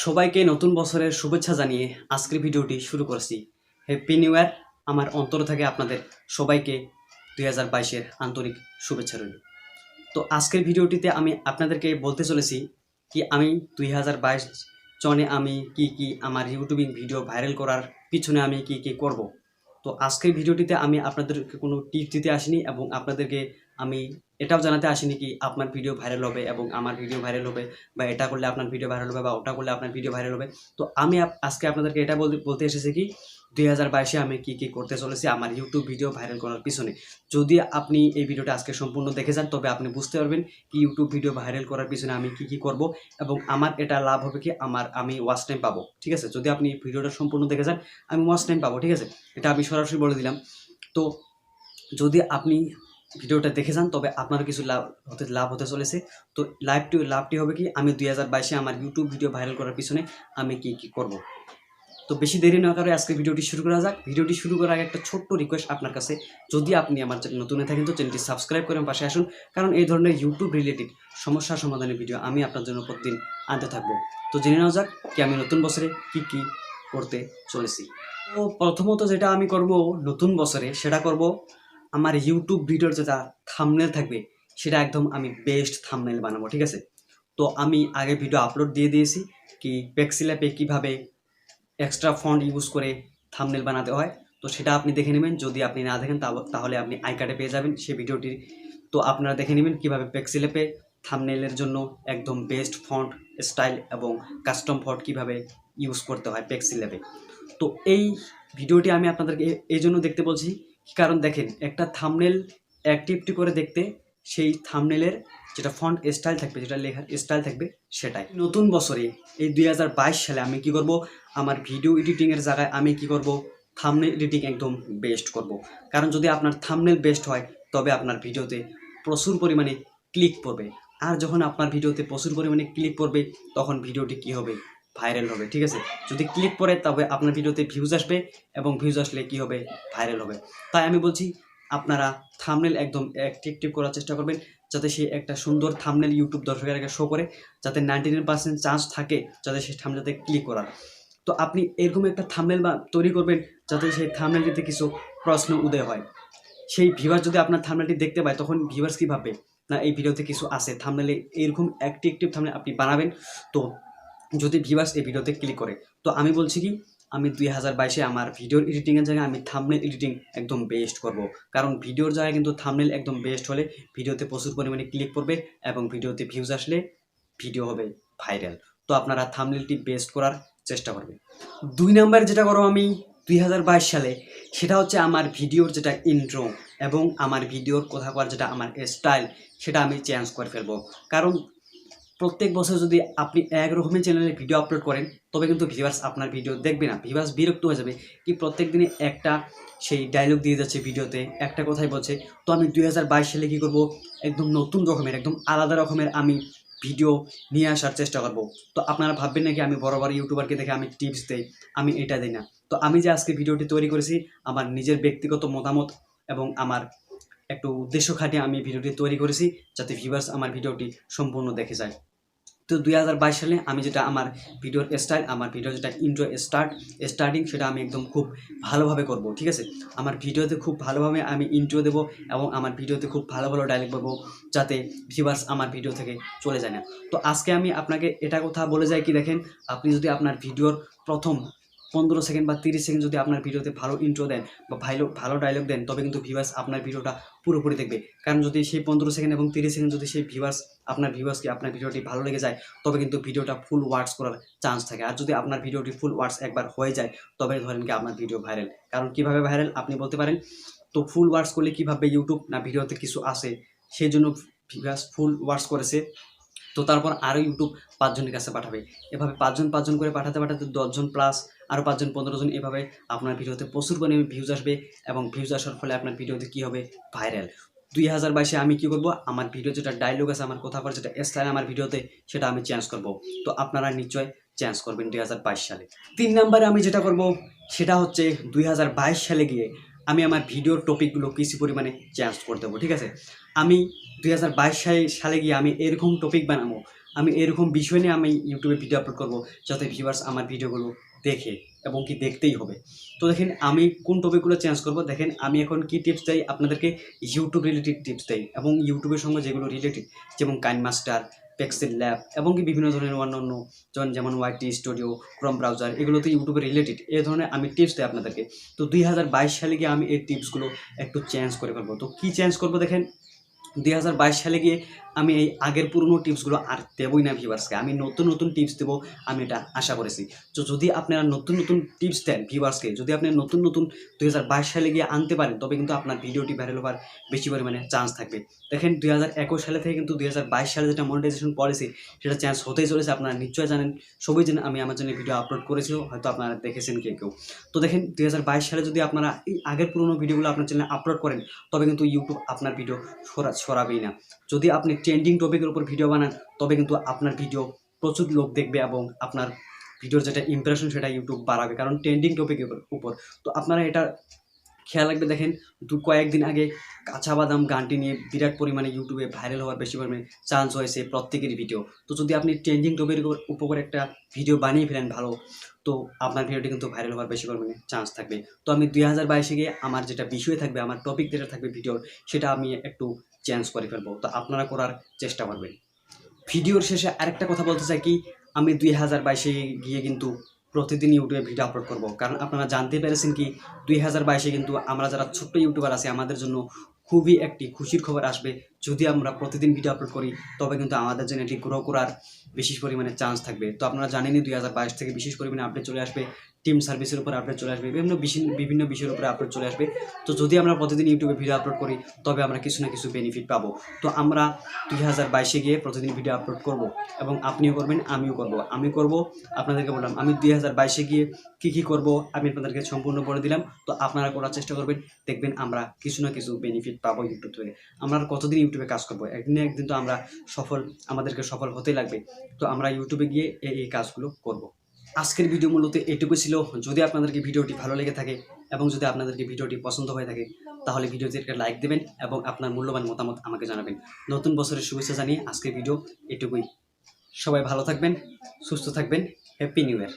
সবাইকে নতুন বছরের শুভেচ্ছা জানিয়ে আজকের ভিডিওটি শুরু করছি। Happy new year. আমার অন্তর থেকে আপনাদের সবাইকে 2022-এর আন্তরিক শুভেচ্ছা রইল। তো আজকের ভিডিওটিতে আমি আপনাদেরকে বলতে চলেছি কি আমি 2022 সনে আমি কি আমার ইউটিউবিং ভিডিও ভাইরাল করার পিছনে আমি কি করব। তো আজকের ভিডিওটিতে আমি আপনাদেরকে কোনো টিপস দিতে আসিনি এবং আপনাদেরকে আমি এটাও জানাতে আসিনি কি আপনার ভিডিও ভাইরাল হবে এবং আমার ভিডিও ভাইরাল হবে, বা এটা করলে আপনার ভিডিও ভাইরাল হবে, বা ওটা করলে আপনার ভিডিও ভাইরাল হবে। তো আমি আজকে আপনাদেরকে এটা বলতে এসেছি কি 2022-এ আমি কি করতে চলেছি আমার ইউটিউব ভিডিও ভাইরাল করার পিছনে। যদি আপনি এই ভিডিওটা আজকে সম্পূর্ণ দেখে যান তবে আপনি বুঝতে পারবেন কি ইউটিউব ভিডিও ভাইরাল করার পিছনে আমি কি করব এবং আমার এটা লাভ হবে কি আমি ওয়াচ টাইম পাবো। ঠিক আছে, যদি আপনি ভিডিওটা সম্পূর্ণ দেখে যান আমি ওয়াচ টাইম পাবো। ঠিক আছে, এটা আমি সরাসরি বলে দিলাম। তো যদি আপনি ভিডিওটা দেখে যান তবে আপনার কিছু লাভ হতে চলেছে। তো লাভটি হবে কি আমি 2022-এ আমার ইউটিউব ভিডিও ভাইরাল করার পিছনে আমি কি করব। তো বেশি দেরি না করে আজকে ভিডিওটি শুরু করা যাক। ভিডিওটি শুরু করার আগে একটা ছোট্ট রিকোয়েস্ট আপনার কাছে, যদি আপনি আমার চ্যানেল নতুন হয়ে থাকেন তো চ্যানেলটি সাবস্ক্রাইব করে পাশে আসুন, কারণ এই ধরনের ইউটিউব রিলেটেড সমস্যা সমাধানের ভিডিও আমি আপনার জন্য প্রতিদিন আনতে থাকবো। তো জেনে নেওয়া যাক কি আমি নতুন বছরে কি করতে চলেছি। তো প্রথমত যেটা আমি করব নতুন বছরে সেটা করব আমার ইউটিউব ভিডিওর যেটা থাম্বনেল থাকবে সেটা একদম আমি বেস্ট থাম্বনেল বানাবো। ঠিক আছে, তো আমি আগে ভিডিও আপলোড দিয়ে দিয়েছি কি পেক্সিল অ্যাপে কীভাবে এক্সট্রা ফন্ট ইউজ করে থাম্বনেল বানাতে হয়। তো সেটা আপনি দেখে নেবেন, যদি আপনি না দেখেন তাহলে আপনি আই কার্ডে পেয়ে যাবেন সেই ভিডিওটি। তো আপনারা দেখে নেবেন কীভাবে পেক্সিল অ্যাপে থাম্বনেলের জন্য একদম বেস্ট ফন্ট স্টাইল এবং কাস্টম ফন্ট কীভাবে ইউজ করতে হয় পেক্সিল অ্যাপে। তো এই ভিডিওটি আমি আপনাদেরকে এই জন্য দেখতে বলছি, কারণ দেখেন একটা থাম্বনেল একটি করে দেখতে সেই থাম্বনেলের যেটা ফন্ট স্টাইল থাকবে, যেটা লেখার স্টাইল থাকবে সেটাই। নতুন বছরে এই 2022 সালে আমি কি করব, আমার ভিডিও এডিটিংয়ের জায়গায় আমি কি করব থাম্বনেল এডিটিং একদম বেস্ট করব। কারণ যদি আপনার থাম্বনেল বেস্ট হয় তবে আপনার ভিডিওতে প্রচুর পরিমাণে ক্লিক পড়বে, আর যখন আপনার ভিডিওতে প্রচুর পরিমাণে ক্লিক পড়বে তখন ভিডিওটি কি হবে, ভাইরাল হবে। ঠিক আছে, যদি ক্লিক পড়ে তবে আপনার ভিডিওতে ভিউজ আসবে এবং ভিউজ আসলে কি হবে, ভাইরাল হবে। তাই আমি বলছি আপনারা থাম্বনেল একদম অ্যাক্টিভ করার চেষ্টা করবেন, যাতে সে একটা সুন্দর থাম্বনেল ইউটিউব দর্শকের আগে শো করে, যাতে 99% চান্স থাকে যাতে সেই থাম্বনেলতে ক্লিক করার। তো আপনি এরকম একটা থাম্বনেল তৈরি করবেন যাতে সেই থাম্বনেলটিতে কিছু প্রশ্ন উদয় হয়। সেই ভিউয়ার যদি আপনার থাম্বনেলটি দেখতে পায় তখন ভিউয়ার্স কী ভাববে, না এই ভিডিওতে কিছু আছে, থাম্বনেলে এরকম অ্যাক্টিভ থাম্বনেল আপনি বানাবেন। তো যদি ভিউয়ার্স এই ভিডিওতে ক্লিক করে, তো আমি বলছি কি আমি 2022-এ আমার ভিডিওর এডিটিংয়ের জায়গায় আমি থাম্বনেল এডিটিং একদম বেস্ট করব। কারণ ভিডিওর জায়গায় কিন্তু থাম্বনেল একদম বেস্ট হলে ভিডিওতে প্রচুর পরিমাণে ক্লিক পড়বে এবং ভিডিওতে ভিউজ আসলে ভিডিও হবে ভাইরাল। তো আপনারা থাম্বনেলটি বেস্ট করার চেষ্টা করবেন। 2 নম্বরে যেটা করব আমি 2022 সালে সেটা হচ্ছে আমার ভিডিওর যেটা ইন্ট্রো এবং আমার ভিডিওর কথা কওয়ার যেটা আমার স্টাইল সেটা আমি চেঞ্জ করে ফেলবো। কারণ প্রত্যেক বছর যদি আপনি এক রকমের চ্যানেলে ভিডিও আপলোড করেন তবে কিন্তু ভিউয়ার্স আপনার ভিডিও দেখবে না, ভিউয়ার্স বিরক্ত হয়ে যাবে কি প্রত্যেক দিনে একটা সেই ডায়লগ দিয়ে যাচ্ছে ভিডিওতে, একটা কথাই বলছে। তো আমি 2022 সালে কী করব, একদম নতুন রকমের একদম আলাদা রকমের আমি ভিডিও নিয়ে আসার চেষ্টা করব। তো আপনারা ভাববেন নাকি আমি বড় বড় ইউটিউবারকে দেখে আমি টিপস দেই, আমি এটা দিই না। তো আমি যে আজকে ভিডিওটি তৈরি করেছি আমার নিজের ব্যক্তিগত মতামত এবং আমার একটু উদ্দেশ্য খাটিয়ে আমি ভিডিওটি তৈরি করেছি যাতে ভিউয়ার্স আমার ভিডিওটি সম্পূর্ণ দেখে যায়। তো 2022 সালে আমি যেটা আমার ভিডিওর স্টাইল, আমার ভিডিও যেটা ইন্ট্রো স্টার্টিং সেটা আমি একদম খুব ভালোভাবে করব। ঠিক আছে, আমার ভিডিওতে খুব ভালোভাবে আমি ইন্ট্রো দেবো এবং আমার ভিডিওতে খুব ভালো ভালো ডায়লগ বলবো যাতে ভিউয়ার্স আমার ভিডিও থেকে চলে যায় না। তো আজকে আমি আপনাকে এটা কথা বলে যাই কি দেখেন, আপনি যদি আপনার ভিডিওর প্রথম 15 সেকেন্ড বা 30 সেকেন্ড যদি আপনার ভিডিওতে ভালো ইন্ট্রো দেন বা ভালো ডায়লগ দেন তবে কিন্তু ভিউয়ার্স আপনার ভিডিওটা পুরোপুরি দেখবে। কারণ যদি সেই 15 সেকেন্ড এবং 30 সেকেন্ড যদি সেই আপনার ভিউয়ার্সকে আপনার ভিডিওটি ভালো লেগে যায় তবে কিন্তু ভিডিওটা ফুল ওয়াচ করার চান্স থাকে। আর যদি আপনার ভিডিওটি ফুল ওয়াচ একবার হয়ে যায় তবে ধরেন কি আপনার ভিডিও ভাইরাল। কারণ কিভাবে ভাইরাল আপনি বলতে পারেন, তো ফুল ওয়াচ করলে কীভাবে ইউটিউব না ভিডিওতে কিছু আসে সেই জন্য ভিউয়ার্স ফুল ওয়াচ করেছে, তো তারপর আরও ইউটিউব 5 জনের কাছে পাঠাবে। এভাবে 5 জন করে পাঠাতে 10 জন প্লাস আরও 5 জন 15 জন, এভাবে আপনার ভিডিওতে প্রচুর পরিমাণে ভিউজ আসবে এবং ভিউজ আসার ফলে আপনার ভিডিওতে কী হবে, ভাইরাল। 2022-এ আমি কী করব, আমার ভিডিও যেটা ডায়লগ আছে, আমার কথা বলার যেটা স্টাইল আমার ভিডিওতে সেটা আমি চেঞ্জ করব। তো আপনারা নিশ্চয় চেঞ্জ করবেন 2022 সালে। 3 নম্বরে আমি যেটা করব সেটা হচ্ছে 2022 সালে গিয়ে আমি আমার ভিডিওর টপিকগুলো কিছু পরিমাণে চেঞ্জ করে দেবো। ঠিক আছে, আমি 2022 সালে গিয়ে আমি এরকম টপিক বানাবো আমি এরকম বিষয় নিয়ে আমি ইউটিউবে ভিডিও আপলোড করব যাতে ভিউয়ার্স আমার ভিডিওগুলো দেখে এবং কি দেখতেই হবে। তো দেখেন আমি কোন টপিকগুলো চেঞ্জ করব, দেখেন আমি এখন কি টিপস দেই আপনাদেরকে, ইউটিউব রিলেটেড টিপস দেই এবং ইউটিউবের সঙ্গে যেগুলো রিলেটেড যেমন কাইন মাস্টার, পেক্সেল ল্যাব এবং কি বিভিন্ন ধরনের অন্যান্য যেমন ওয়াইটি স্টুডিও, ক্রোম ব্রাউজার, এগুলো তো ইউটিউবের রিলেটেড এই ধরনের আমি টিপস দিই আপনাদেরকে। তো 2022 সালে গিয়ে আমি এই টিপসগুলো একটু চেঞ্জ করে ফেলবো। তো কী চেঞ্জ করবো দেখেন, 2022 সালে গিয়ে আমি এই আগের পুরনো টিপসগুলো আর দেবই না ভিউয়ার্সকে, আমি নতুন নতুন টিপস দেবো, আমি এটা আশা করেছি। তো যদি আপনারা নতুন নতুন টিপস দেন ভিউয়ার্সকে, যদি আপনি নতুন নতুন 2022 সালে গিয়ে আনতে পারেন, তবে কিন্তু আপনার ভিডিওটি ভাইরাল হওয়ার বেশি পরিমাণে চান্স থাকবে। দেখেন 2021 সালে থেকে কিন্তু 2022 সালে যেটা মনিটাইজেশন পলিসি সেটা চেঞ্জ হতেই চলেছে, আপনারা নিশ্চয়ই জানেন, সবাই জানেন। আমি আমার জন্য ভিডিও আপলোড করেছিও, হয়তো আপনারা দেখেছেন কেউ কেউ। তো দেখেন 2022 সালে যদি আপনারা এই আগের পুরনো ভিডিওগুলো আপনার চ্যানেলে আপলোড করেন, তবে কিন্তু ইউটিউব আপনার ভিডিও সরাবেই না। যদি আপনি ট্রেন্ডিং টপিকের উপর ভিডিও বানান, তবে কিন্তু আপনার ভিডিও প্রচুর লোক দেখবে এবং আপনার ভিডিওর যেটা ইমপ্রেশন সেটা ইউটিউব বাড়াবে, কারণ ট্রেন্ডিং টপিকের উপর। তো আপনারা এটা খেয়াল রাখবে। দেখেন কয়েকদিন আগে কাঁচা বাদাম গানটি নিয়ে বিরাট পরিমাণে ইউটিউবে ভাইরাল হওয়ার বেশি পরিমাণে চান্স হয়েছে প্রত্যেকেরই ভিডিও। তো যদি আপনি ট্রেন্ডিং টপিকের উপর একটা ভিডিও বানিয়ে ফেলেন ভালো, তো আপনার ভিডিওটি কিন্তু ভাইরাল হওয়ার বেশি পরিমাণে চান্স থাকবে। তো আমি 2022 গিয়ে আমার যেটা বিষয় থাকবে, আমার টপিক যেটা থাকবে ভিডিওর, সেটা আমি একটু চেঞ্জ করে ফেলবো। তো আপনারা করার চেষ্টা করবেন। ভিডিওর শেষে আরেকটা কথা বলতে চাই কি, আমি 2022 গিয়ে কিন্তু প্রতিদিন ইউটিউবে ভিডিও আপলোড করব, কারণ আপনারা জানতে পেরেছেন কি 2022 কিন্তু আমরা যারা ছোট্ট ইউটিউবার আছি আমাদের জন্য খুবই একটি খুশির খবর আসবে। যদি আমরা প্রতিদিন ভিডিও আপলোড করি, তবে কিন্তু আমাদের জন্য এটি গ্রো করার বিশেষ পরিমাণে চান্স থাকবে। তো আপনারা জানেনই 2022 থেকে বিশেষ পরিমাণে আপডেট চলে আসবে, টিম সার্ভিসের উপর আপডেট চলে আসবে, বিভিন্ন বিষয়ের উপরে আপলোড চলে আসবে। তো যদি আমরা প্রতিদিন ইউটিউবে ভিডিও আপলোড করি, তবে আমরা কিছু না কিছু বেনিফিট পাবো। তো আমরা 2022 গিয়ে প্রতিদিন ভিডিও আপলোড করব এবং আপনিও করবেন, আমিও করব। আমি করব, আপনাদেরকে বললাম আমি 2022 গিয়ে কী করব আমি আপনাদেরকে সম্পূর্ণ বলে দিলাম। তো আপনারা করার চেষ্টা করবেন, দেখবেন আমরা কিছু না কিছু বেনিফিট পাবো ইউটিউব থেকে। আমরা কতদিন ইউটিউবে কাজ করব, একদিন না একদিন তো আমরা আমাদেরকে সফল হতেই লাগবে। তো আমরা ইউটিউবে গিয়ে এই কাজগুলো করব। আজকের ভিডিও মূলত এটুকু ছিল। যদি আপনাদেরকে ভিডিওটি ভালো লেগে থাকে এবং যদি আপনাদেরকে ভিডিওটি পছন্দ হয়ে থাকে, তাহলে ভিডিওতে একটা লাইক দেবেন এবং আপনার মূল্যবান মতামত আমাকে জানাবেন। নতুন বছরের শুভেচ্ছা জানিয়ে আজকের ভিডিও এটুকুই। সবাই ভালো থাকবেন, সুস্থ থাকবেন। Happy new year.